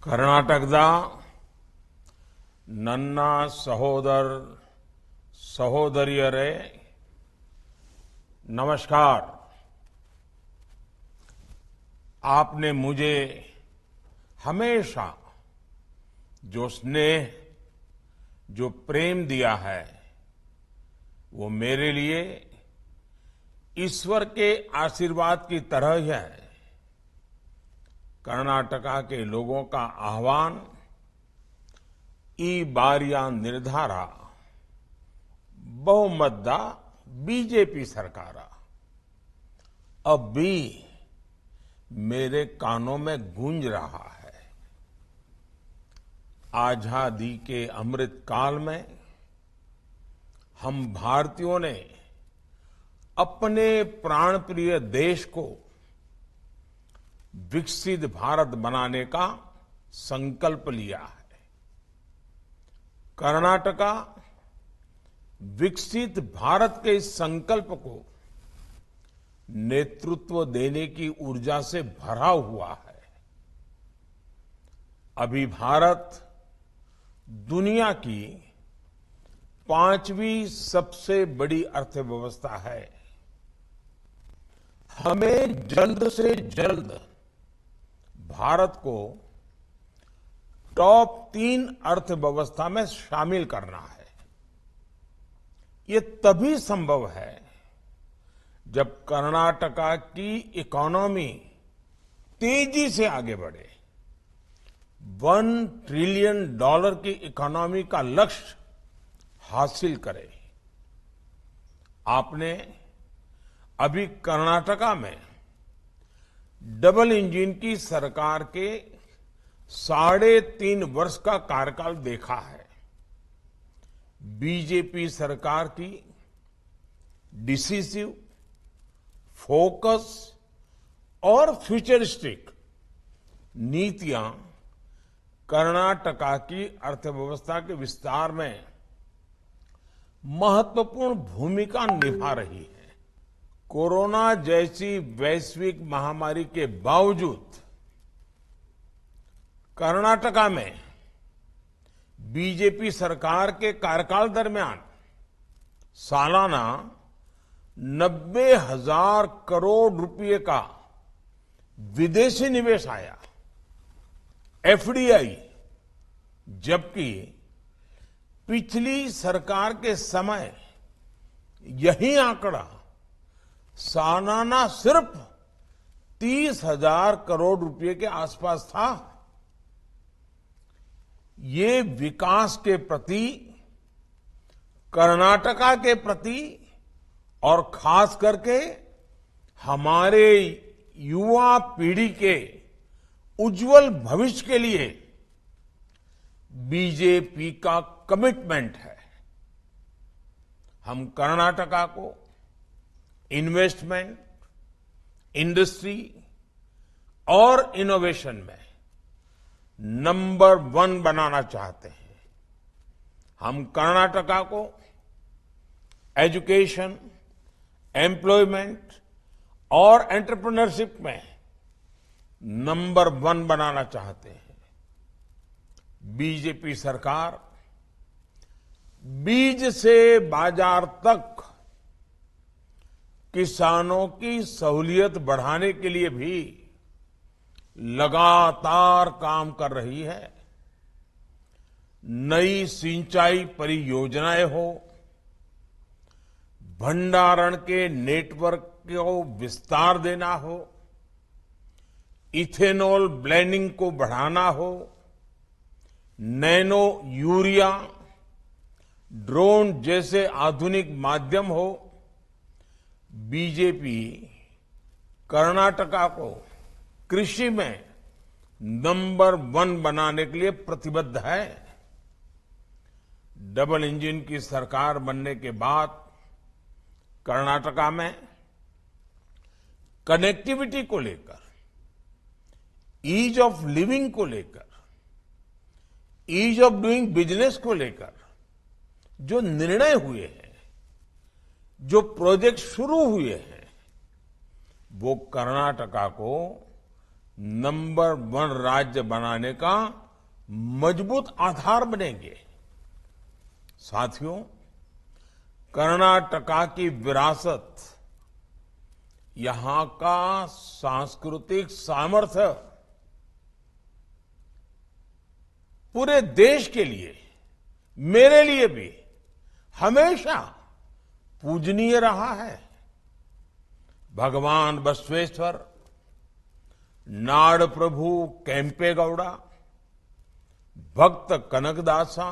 ಕರ್ನಾಟಕದ ನನ್ನ ಸಹೋದರಿಯರೇ नमस्कार। आपने मुझे हमेशा जो स्नेह, जो प्रेम दिया है, वो मेरे लिए ईश्वर के आशीर्वाद की तरह ही है। कर्नाटका के लोगों का आह्वान ई बारिया निर्धारा बहुमत बीजेपी सरकार अब भी मेरे कानों में गूंज रहा है। आजादी के अमृत काल में हम भारतीयों ने अपने प्राणप्रिय देश को विकसित भारत बनाने का संकल्प लिया है। कर्नाटका विकसित भारत के इस संकल्प को नेतृत्व देने की ऊर्जा से भरा हुआ है। अभी भारत दुनिया की 5वीं सबसे बड़ी अर्थव्यवस्था है। हमें जल्द से जल्द भारत को टॉप 3 अर्थव्यवस्था में शामिल करना है। ये तभी संभव है जब कर्नाटका की इकोनॉमी तेजी से आगे बढ़े। $1 ट्रिलियन की इकोनॉमी का लक्ष्य हासिल करे। आपने अभी कर्नाटका में डबल इंजन की सरकार के 3.5 वर्ष का कार्यकाल देखा है। बीजेपी सरकार की डिसिसिव, फोकस और फ्यूचरिस्टिक नीतियां कर्नाटका की अर्थव्यवस्था के विस्तार में महत्वपूर्ण भूमिका निभा रही है। कोरोना जैसी वैश्विक महामारी के बावजूद कर्नाटका में बीजेपी सरकार के कार्यकाल दरमियान सालाना 90,000 करोड़ रुपए का विदेशी निवेश आया, एफडीआई, जबकि पिछली सरकार के समय यही आंकड़ा सालाना सिर्फ 30,000 करोड़ रुपए के आसपास था। ये विकास के प्रति, कर्नाटका के प्रति और खास करके हमारे युवा पीढ़ी के उज्जवल भविष्य के लिए बीजेपी का कमिटमेंट है। हम कर्नाटका को इन्वेस्टमेंट, इंडस्ट्री और इनोवेशन में नंबर 1 बनाना चाहते हैं। हम कर्नाटका को एजुकेशन, एम्प्लॉयमेंट और एंटरप्रेन्योरशिप में नंबर 1 बनाना चाहते हैं। बीजेपी सरकार बीज से बाजार तक किसानों की सहूलियत बढ़ाने के लिए भी लगातार काम कर रही है। नई सिंचाई परियोजनाएं हो, भंडारण के नेटवर्क को विस्तार देना हो, इथेनॉल ब्लेंडिंग को बढ़ाना हो, नैनो यूरिया, ड्रोन जैसे आधुनिक माध्यम हो, बीजेपी कर्नाटका को कृषि में नंबर 1 बनाने के लिए प्रतिबद्ध है। डबल इंजन की सरकार बनने के बाद कर्नाटका में कनेक्टिविटी को लेकर, ईज ऑफ लिविंग को लेकर, ईज ऑफ डूइंग बिजनेस को लेकर जो निर्णय हुए हैं, जो प्रोजेक्ट शुरू हुए हैं, वो कर्नाटका को नंबर 1 राज्य बनाने का मजबूत आधार बनेंगे। साथियों, कर्नाटका की विरासत, यहां का सांस्कृतिक सामर्थ्य पूरे देश के लिए, मेरे लिए भी हमेशा पूजनीय रहा है। भगवान बसवेश्वर, नाड़ प्रभु केम्पेगौड़ा, भक्त कनकदासा,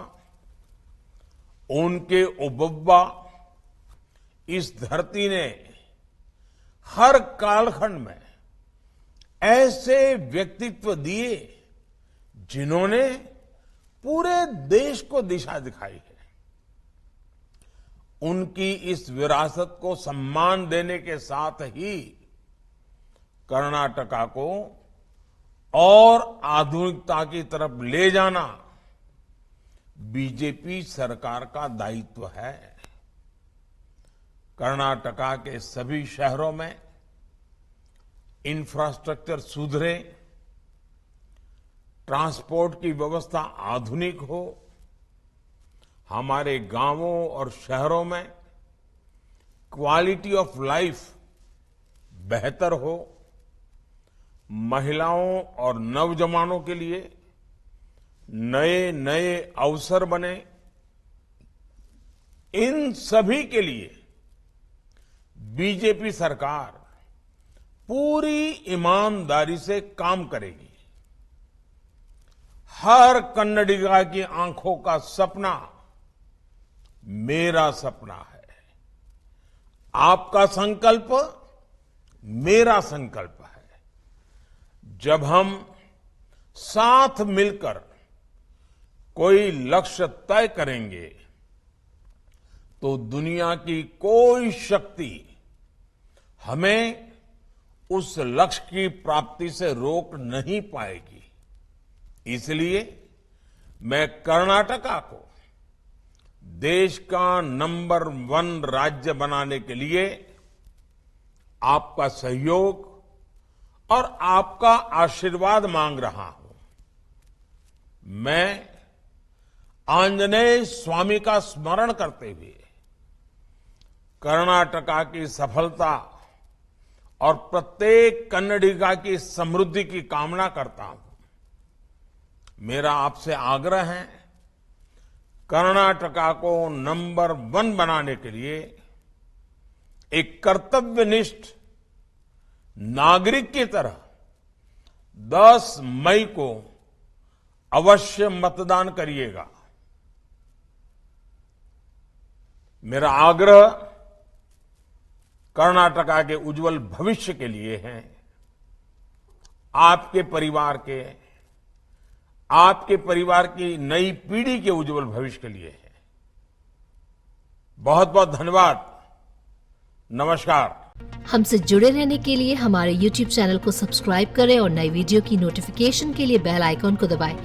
उनके ओबव्वा, इस धरती ने हर कालखंड में ऐसे व्यक्तित्व दिए जिन्होंने पूरे देश को दिशा दिखाई है। उनकी इस विरासत को सम्मान देने के साथ ही कर्नाटका को और आधुनिकता की तरफ ले जाना बीजेपी सरकार का दायित्व है। कर्नाटका के सभी शहरों में इंफ्रास्ट्रक्चर सुधरे, ट्रांसपोर्ट की व्यवस्था आधुनिक हो, हमारे गांवों और शहरों में क्वालिटी ऑफ लाइफ बेहतर हो, महिलाओं और नौजवानों के लिए नए नए अवसर बने, इन सभी के लिए बीजेपी सरकार पूरी ईमानदारी से काम करेगी। हर कन्नडिगा की आंखों का सपना मेरा सपना है। आपका संकल्प मेरा संकल्प है। जब हम साथ मिलकर कोई लक्ष्य तय करेंगे तो दुनिया की कोई शक्ति हमें उस लक्ष्य की प्राप्ति से रोक नहीं पाएगी। इसलिए मैं कर्नाटका को देश का नंबर 1 राज्य बनाने के लिए आपका सहयोग और आपका आशीर्वाद मांग रहा हूं। मैं आंजनेय स्वामी का स्मरण करते हुए कर्नाटका की सफलता और प्रत्येक कन्नडिगा की समृद्धि की कामना करता हूं। मेरा आपसे आग्रह है, कर्नाटका को नंबर 1 बनाने के लिए एक कर्तव्यनिष्ठ नागरिक की तरह 10 मई को अवश्य मतदान करिएगा। मेरा आग्रह कर्नाटका के उज्जवल भविष्य के लिए है, आपके परिवार की नई पीढ़ी के उज्जवल भविष्य के लिए है। बहुत बहुत धन्यवाद। नमस्कार। हमसे जुड़े रहने के लिए हमारे YouTube चैनल को सब्सक्राइब करें और नई वीडियो की नोटिफिकेशन के लिए बेल आइकॉन को दबाएं।